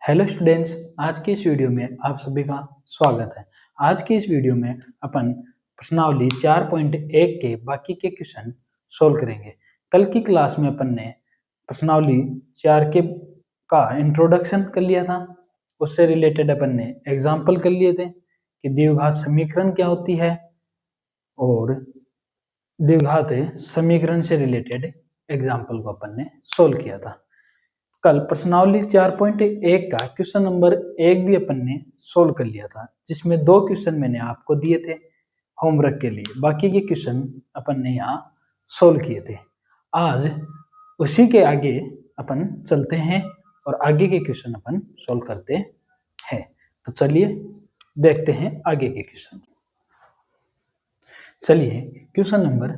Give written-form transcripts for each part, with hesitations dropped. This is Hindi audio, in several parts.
हेलो स्टूडेंट्स, आज की इस वीडियो में आप सभी का स्वागत है। आज की इस वीडियो में अपन प्रश्नावली 4.1 के बाकी के क्वेश्चन सोल्व करेंगे। कल की क्लास में अपन ने प्रश्नावली 4 के का इंट्रोडक्शन कर लिया था। उससे रिलेटेड अपन ने एग्जाम्पल कर लिए थे कि द्विघात समीकरण क्या होती है और द्विघात समीकरण से रिलेटेड एग्जाम्पल को अपन ने सोल्व किया था। कल प्रश्नावली 4.1 का क्वेश्चन नंबर 1 भी अपन ने सोल्व कर लिया था, जिसमें 2 क्वेश्चन मैंने आपको दिए थे होमवर्क के लिए। बाकी के क्वेश्चन अपन ने यहाँ सोल्व किए थे। आज उसी के आगे अपन चलते हैं और आगे के क्वेश्चन अपन सोल्व करते हैं। तो चलिए देखते हैं आगे के क्वेश्चन। चलिए क्वेश्चन नंबर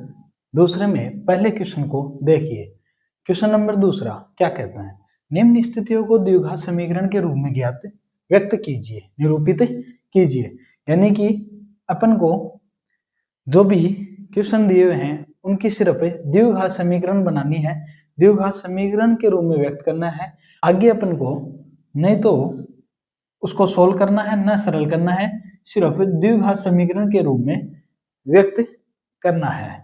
दूसरे में पहले क्वेश्चन को देखिए। क्वेश्चन नंबर दूसरा क्या कहता है, निम्न स्थितियों को द्विघात समीकरण के रूप में ज्ञात व्यक्त कीजिए, निरूपित कीजिए। यानी कि अपन को जो भी क्वेश्चन दिए हुए हैं उनकी सिर्फ द्विघात समीकरण बनानी है, द्विघात समीकरण के रूप में व्यक्त करना है। आगे अपन को नहीं तो उसको सोल्व करना है, न सरल करना है, सिर्फ द्विघात समीकरण के रूप में व्यक्त करना है।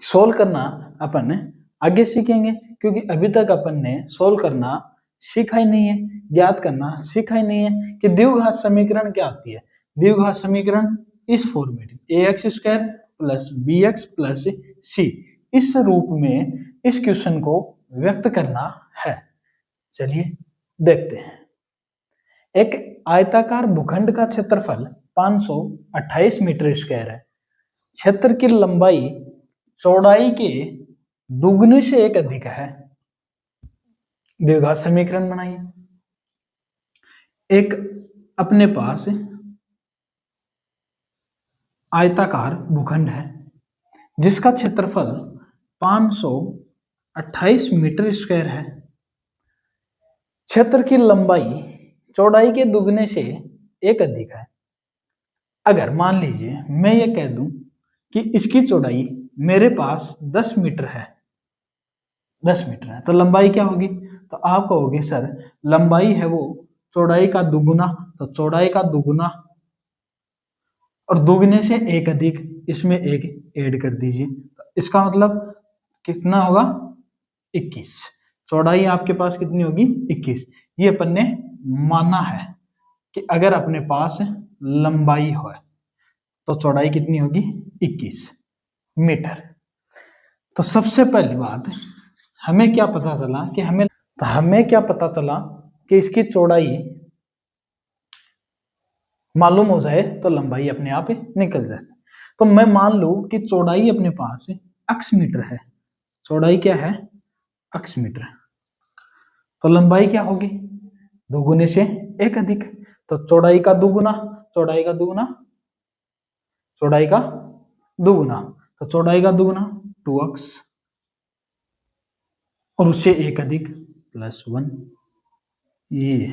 सोल्व करना अपन आगे सीखेंगे, क्योंकि अभी तक अपन ने सोल्व करना सीखा ही नहीं है, ज्ञात करना सीखा ही नहीं है कि द्विघात समीकरण क्या होती है। द्विघात समीकरण इस format ax square plus bx plus c, इस रूप में इस क्वेश्चन को व्यक्त करना है। चलिए देखते हैं। एक आयताकार भूखंड का क्षेत्रफल 528 मीटर स्क्वायर है। क्षेत्र की लंबाई चौड़ाई के दुगने से एक अधिक है। द्विघात समीकरण बनाइए। एक अपने पास आयताकार भूखंड है जिसका क्षेत्रफल 528 मीटर स्क्वायर है। क्षेत्र की लंबाई चौड़ाई के दुगने से एक अधिक है। अगर मान लीजिए मैं ये कह दूं कि इसकी चौड़ाई मेरे पास 10 मीटर है, 10 मीटर है, तो लंबाई क्या होगी? तो आप कहोगे सर लंबाई है वो चौड़ाई का दुगुना, तो चौड़ाई का दुगुना और दुगने से एक अधिक, इसमें एक ऐड कर दीजिए, तो इसका मतलब कितना होगा? 21। चौड़ाई आपके पास कितनी होगी? 21। ये अपन ने माना है कि अगर अपने पास लंबाई हो तो चौड़ाई कितनी होगी? 21 मीटर। तो सबसे पहली बात हमें क्या पता चला कि इसकी चौड़ाई मालूम हो जाए तो लंबाई अपने आप निकल जाए। तो मैं मान लूं कि चौड़ाई अपने पास x मीटर है। चौड़ाई क्या है? x metre. तो लंबाई क्या होगी? दोगुने से एक अधिक, तो चौड़ाई का दुगुना, चौड़ाई का दुगुना, चौड़ाई का दुगुना, तो चौड़ाई का दुगुना 2x और उससे एक अधिक +1। ये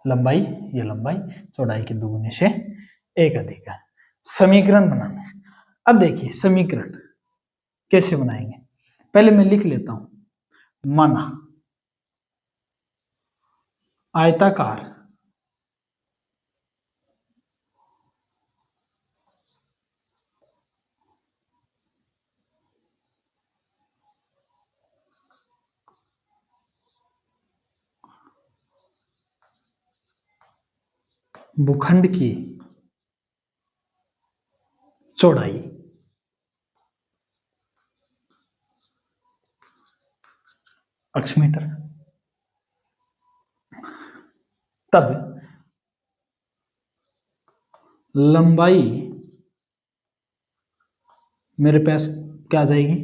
लंबाई, ये लंबाई चौड़ाई के दुगुने से एक अधिक है। समीकरण बनाना है। अब देखिए समीकरण कैसे बनाएंगे, पहले मैं लिख लेता हूं। माना आयताकार भूखंड की चौड़ाई x मीटर, तब लंबाई मेरे पास क्या आ जाएगी?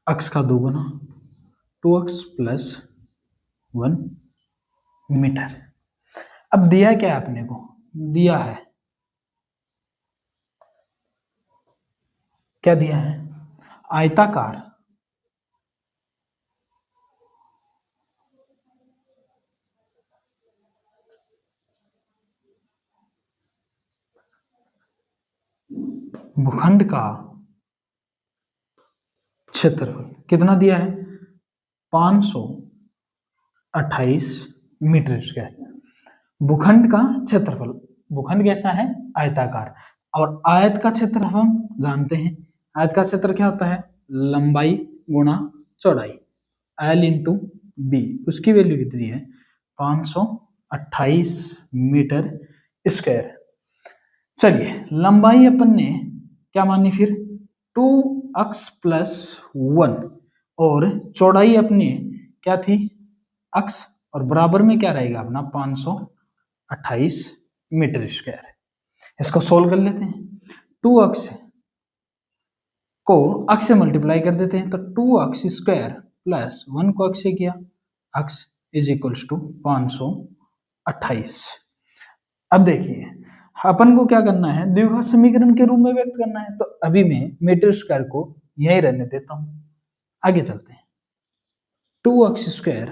x का दोगुना 2x + 1 मीटर। अब दिया क्या है अपने को? दिया है, क्या दिया है? आयताकार भूखंड का क्षेत्रफल कितना दिया है? 528 मीटर स्क्वायर। भूखंड का क्षेत्रफल, भूखंड कैसा है, आयताकार, और आयत का क्षेत्र हम जानते हैं, आयत का क्षेत्र क्या होता है, लंबाई गुणा चौड़ाई, L इंटू बी, उसकी वैल्यू कितनी है, 528 मीटर स्क्वायर। चलिए लंबाई अपन ने क्या मानी फिर, 2x प्लस 1, और चौड़ाई अपनी क्या थी, x, और बराबर में क्या रहेगा अपना 528 मीटर स्क्वायर। इसको सोल्व कर लेते हैं। 2x को x से मल्टीप्लाई कर देते हैं, तो 2x स्क्वायर प्लस 1 को x से किया, x इज इक्वल्स टू 528। अब देखिए अपन को क्या करना है, द्विघात समीकरण के रूप में व्यक्त करना है, तो अभी मैं मीटर स्क्वायर को यही रहने देता हूं, आगे चलते हैं। 2x स्क्वायर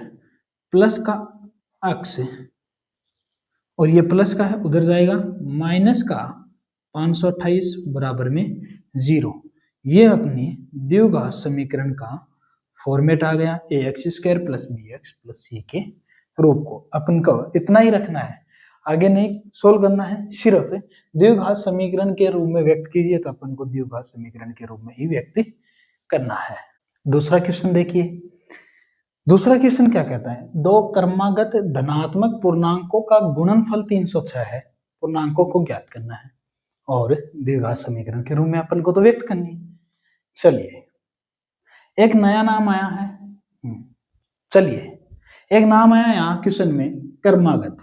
प्लस का x, और ये प्लस का है उधर जाएगा, माइनस का 528 बराबर में 0। ये अपनी द्विघात समीकरण का फॉर्मेट आ गया, ax square plus bx plus c के रूप को अपन को इतना ही रखना है, आगे नहीं सोल्व करना है, सिर्फ द्विघात समीकरण के रूप में व्यक्त कीजिए, तो अपन को द्विघात समीकरण के रूप में ही व्यक्त करना है। दूसरा क्वेश्चन देखिए, दूसरा क्वेश्चन क्या कहता है, दो क्रमागत धनात्मक पूर्णांकों का गुणनफल 306 है, पूर्णांकों को ज्ञात करना है, और द्विघात समीकरण के रूप में अपन को तो व्यक्त करनी है। चलिए एक नया नाम आया है, चलिए एक नाम आया यहाँ क्वेश्चन में, क्रमागत।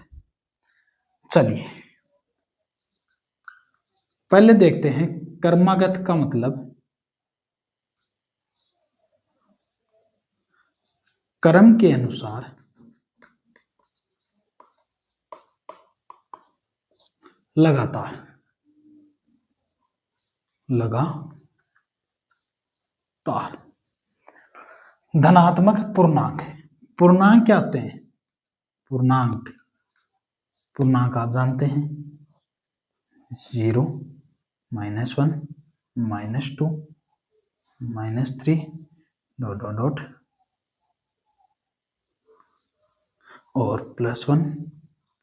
चलिए पहले देखते हैं क्रमागत का मतलब, क्रम के अनुसार लगातार, धनात्मक पूर्णांक, पूर्णांक क्या होते हैं, पूर्णांक आप जानते हैं, 0, -1, -2, -3, डॉट डॉट डॉट, और +1,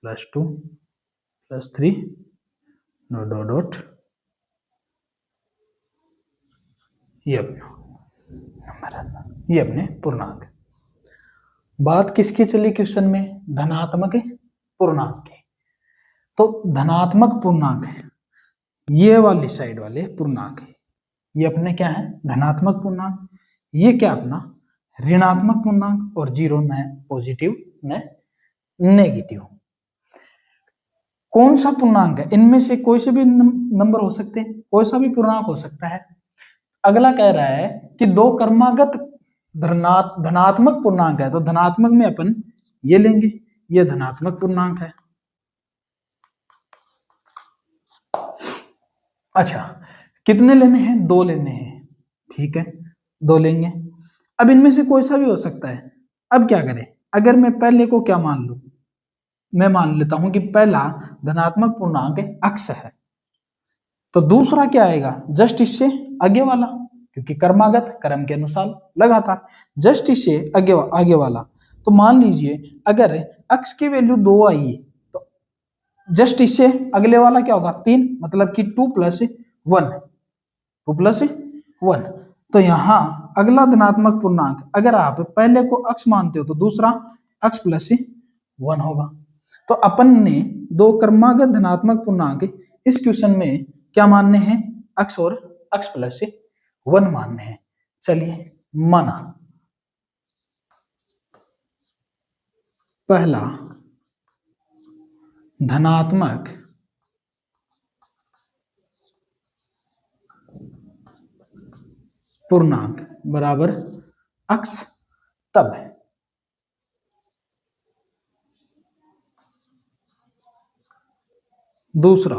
+2, +3, डॉट डॉट डॉट, ये अपने पूर्णांक। बात किसकी चली क्वेश्चन में, धनात्मक पूर्णांक की। तो धनात्मक पूर्णांक, ये वाली साइड वाले पूर्णांक, ये अपने क्या है, धनात्मक पूर्णांक, ये क्या अपना ऋणात्मक पूर्णांक, और 0 न पॉजिटिव न नेगेटिव। कौन सा पूर्णांक है, इनमें से कोई से भी नंबर हो सकते हैं, कोई सा भी पूर्णांक हो सकता है। अगला कह रहा है कि दो क्रमागत धनात्मक पूर्णांक है, तो धनात्मक में अपन ये लेंगे, ये धनात्मक पूर्णांक है। अच्छा कितने लेने हैं, 2 लेने हैं, ठीक है 2 लेंगे। अब इनमें से कोई सा भी हो सकता है। अब क्या करें, अगर मैं पहले को क्या मान लूं, मैं मान लेता हूं कि पहला धनात्मक पूर्णांक x है, तो दूसरा क्या आएगा, जस्ट इससे आगे वाला, क्योंकि क्रमागत क्रम के अनुसार लगातार, जस्ट इससे आगे वाला। तो मान लीजिए अगर x की वैल्यू 2 आई, तो जस्ट इससे अगले वाला क्या होगा, 3, मतलब कि 2 + 1, 2 + 1। तो यहाँ अगला धनात्मक पूर्णांक, अगर आप पहले को x मानते हो तो दूसरा x + 1 होगा। तो अपन ने दो क्रमागत धनात्मक पूर्णांक इस क्वेश्चन में क्या मानने हैं, x और x + 1 मानने हैं। चलिए माना पहला धनात्मक पूर्णांक बराबर x, तब दूसरा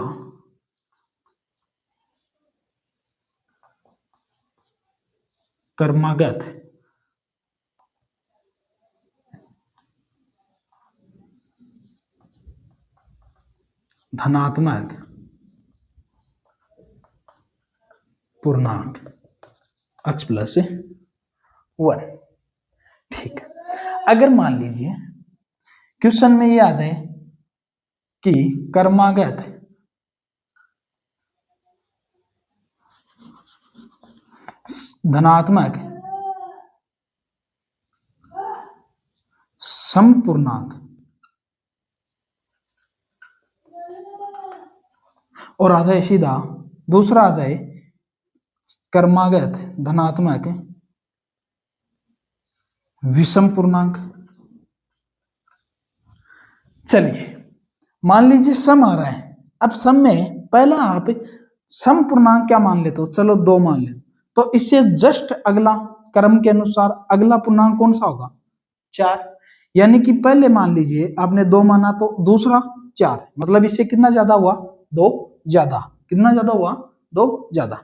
क्रमागत धनात्मक पूर्णांक x + 1, ठीक है। अगर मान लीजिए क्वेश्चन में ये आ जाए कि क्रमागत धनात्मक समपूर्णांक और आ जाए सीधा दूसरा आ जाए क्रमागत धनात्मक विषम पूर्णांक। चलिए मान लीजिए सम आ रहा है। अब सम में पहला आप सम पूर्णांक क्या मान लेते हो, चलो 2 मान ले, तो इससे जस्ट अगला क्रम के अनुसार अगला पूर्णांक कौन सा होगा, 4। यानी कि पहले मान लीजिए आपने 2 माना तो दूसरा 4, मतलब इससे कितना ज्यादा हुआ, 2 ज्यादा। कितना ज्यादा हुआ, 2 ज्यादा।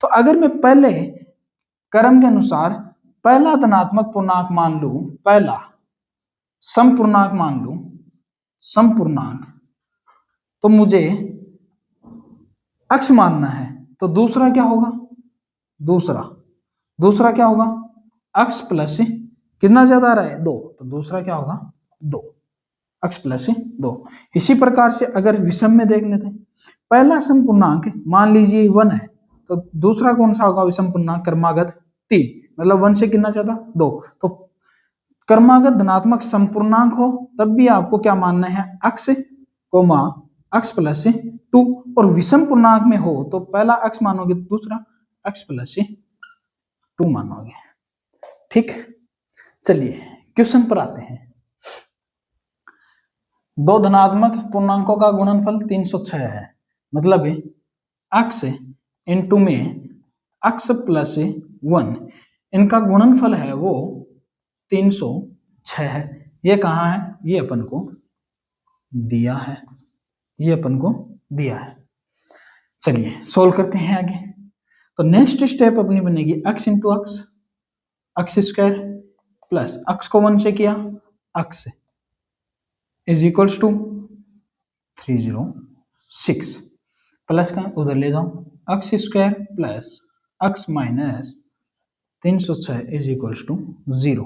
तो अगर मैं पहले क्रम के अनुसार पहला धनात्मक पूर्णांक मान लू, पहला सम पूर्णांक मान लू, सम पूर्णांक, तो मुझे अक्ष मानना है, तो दूसरा क्या होगा, दूसरा क्या होगा, अक्ष प्लस कितना ज्यादा आ रहा है, 2, तो दूसरा क्या होगा, 2, अक्ष प्लस 2। इसी प्रकार से अगर विषम में देख लेते हैं, पहला सम पूर्णांक मान लीजिए 1 है, तो दूसरा कौन सा होगा विषम पूर्णांक, क्रमागत 3, मतलब 1 से कितना ज्यादा, 2। तो क्रमागत धनात्मक संपूर्णांक हो तब भी आपको क्या मानना है, अक्ष कोमा अक्ष प्लस 2, और विषम पूर्णांक में हो तो पहला अक्ष मानोगे, दूसरा अक्ष प्लस 2 मानोगे। ठीक, चलिए क्वेश्चन पर आते हैं। दो धनात्मक पूर्णांकों का गुणनफल 306 है, मतलब अक्ष इंटू में अक्ष प्लस 1, इनका गुणनफल है वो 306 है। ये कहाँ है, ये अपन को दिया है, ये अपन को दिया है। चलिए सोल्व करते हैं आगे। तो नेक्स्ट स्टेप अपनी बनेगी अक्ष इंटू अक्ष, अक्ष स्क्वायर प्लस अक्ष को 1 से किया, अक्ष इज इक्वल्स टू 306 प्लस का उधर ले जाओ, अक्ष स्क्वायर प्लस अक्ष माइनस 306 इज इक्वल्स टू 0।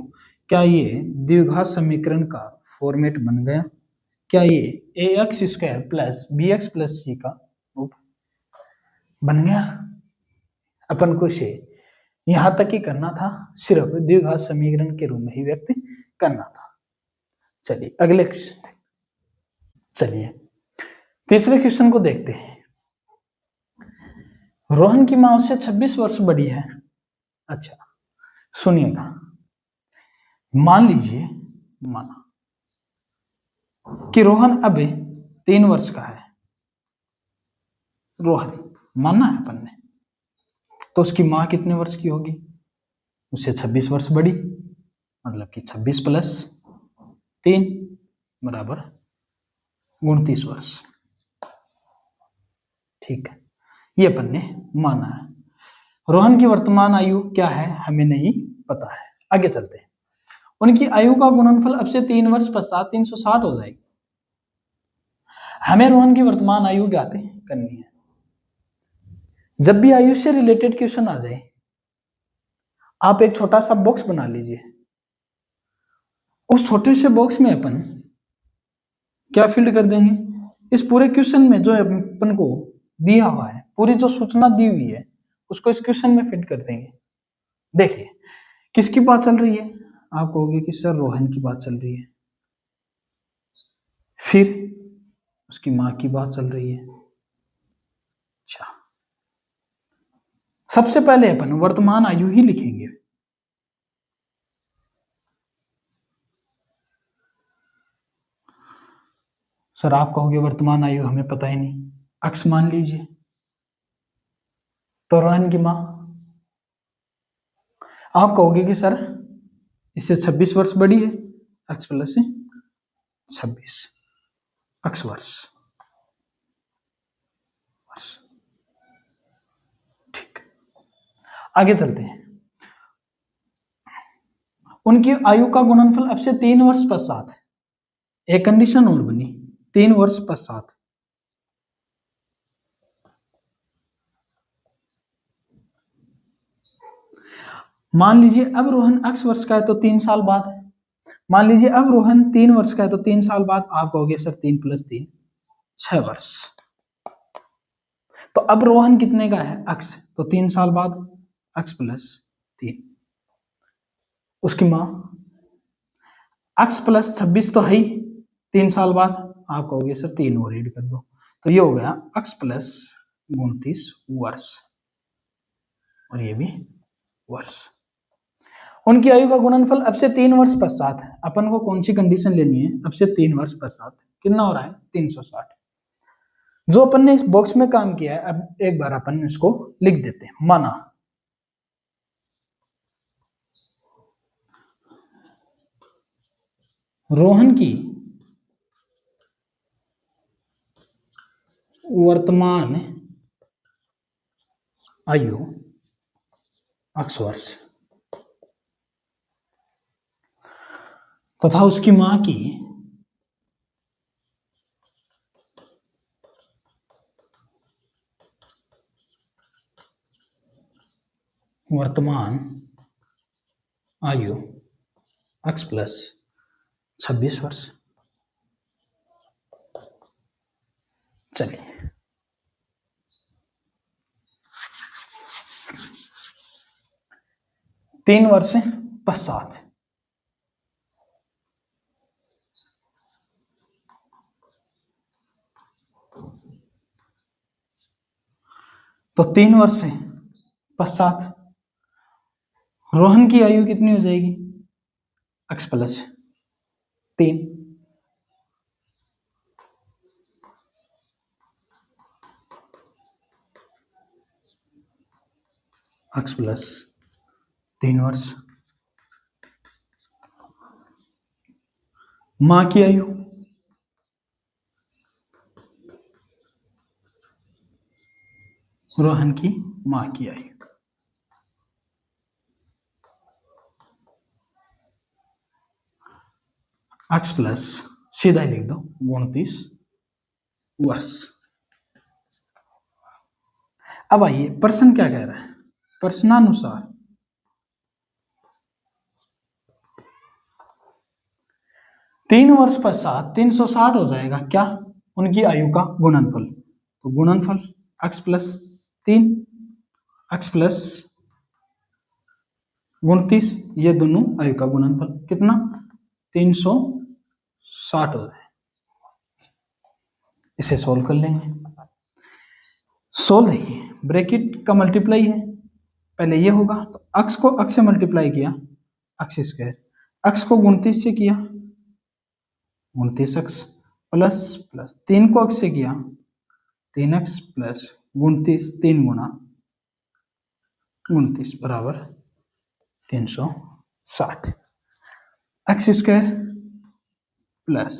क्या ये द्विघात समीकरण का फॉर्मेट बन गया, क्या ये A X square plus B X plus C का रूप बन गया। अपन को इसे यहां तक ही करना था, सिर्फ द्विघात समीकरण के रूप में ही व्यक्त करना था। चलिए अगले क्वेश्चन, चलिए तीसरे क्वेश्चन को देखते हैं। रोहन की मां उससे 26 वर्ष बड़ी है। अच्छा सुनिएगा, मान लीजिए माना कि रोहन अब 3 वर्ष का है, रोहन मानना है अपन ने, तो उसकी मां कितने वर्ष की होगी, उससे 26 वर्ष बड़ी, मतलब कि 26 प्लस 3 बराबर 29 वर्ष। ठीक है, ये अपन ने माना है। रोहन की वर्तमान आयु क्या है हमें नहीं पता है। आगे चलते हैं, उनकी आयु का गुणनफल अब से 3 वर्ष पश्चात 360 हो जाएगी। हमें रोहन की वर्तमान आयु ज्ञात करनी है। जब भी आयु से रिलेटेड क्वेश्चन आ जाए, आप एक छोटा सा बॉक्स बना लीजिए, उस छोटे से बॉक्स में अपन क्या फिल्ड कर देंगे, इस पूरे क्वेश्चन में जो अपन को दिया हुआ है, पूरी जो सूचना दी हुई है उसको इस क्वेश्चन में फिट कर देंगे। देखिए किसकी बात चल रही है, आप कहोगे कि सर रोहन की बात चल रही है, फिर उसकी मां की बात चल रही है। अच्छा, सबसे पहले अपन वर्तमान आयु ही लिखेंगे। सर आप कहोगे वर्तमान आयु हमें पता ही नहीं, अक्ष मान लीजिए, तो रोहन की मां, आप कहोगे कि सर इससे 26 वर्ष बड़ी है, अक्ष प्लस 26 अक्ष वर्ष। ठीक, आगे चलते हैं। उनकी आयु का गुणनफल अब से 3 वर्ष पश्चात, एक कंडीशन और बनी, 3 वर्ष पश्चात। मान लीजिए अब रोहन अक्ष वर्ष का है तो 3 साल बाद, मान लीजिए अब रोहन 3 वर्ष का है, तो 3 साल बाद आप कहोगे सर 3 + 3 6 वर्ष। तो अब रोहन कितने का है, x, तो 3 साल बाद x + 3। उसकी माँ x + 26 तो है ही, 3 साल बाद आप कहोगे सर 3 और ऐड कर दो, तो ये हो गया x + 29 वर्ष, और ये भी वर्ष। उनकी आयु का गुणनफल अब से 3 वर्ष पश्चात, अपन को कौन सी कंडीशन लेनी है, अब से 3 वर्ष पश्चात कितना हो रहा है 360। जो अपन ने इस बॉक्स में काम किया है, अब एक बार अपन इसको लिख देते हैं। माना रोहन की वर्तमान आयु x वर्ष तथा उसकी मां की वर्तमान आयु x + 26 वर्ष। चलिए, तीन वर्ष पश्चात तो 3 वर्ष पश्चात रोहन की आयु कितनी हो जाएगी, x + 3, x + 3 वर्ष। मां की आयु रोहन की मां की आयु x + सीधा लिख दो 29 वर्ष। अब आइए प्रश्न क्या कह रहा है, प्रश्नानुसार 3 वर्ष पश्चात 360 हो जाएगा क्या, उनकी आयु का गुणनफल। तो गुणनफल x + 3 x + 29, ये दोनों आयु का गुणनफल कितना 360 हो जाए। इसे सोल्व कर लेंगे। सोल्व देखिए, ब्रैकेट का मल्टीप्लाई है, पहले ये होगा तो x को x से मल्टीप्लाई किया x², x को 29 से किया 29x प्लस 3 को x से किया 3x + 29, 3 गुणा 29 बराबर 360, x² प्लस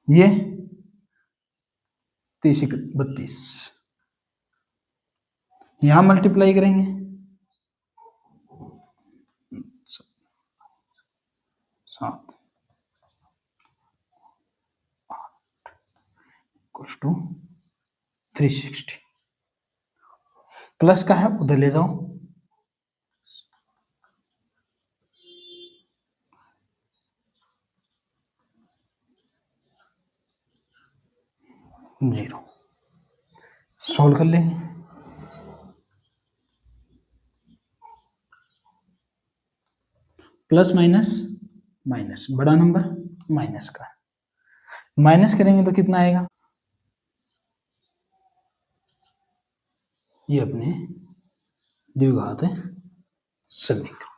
ये 32, यहां मल्टीप्लाई करेंगे 7 = 360, प्लस का है उधर ले जाओ, जीरो। सोल्व कर लेंगे, प्लस माइनस माइनस, बड़ा नंबर माइनस का, माइनस करेंगे तो कितना आएगा, ये अपने द्विघात समीकरण।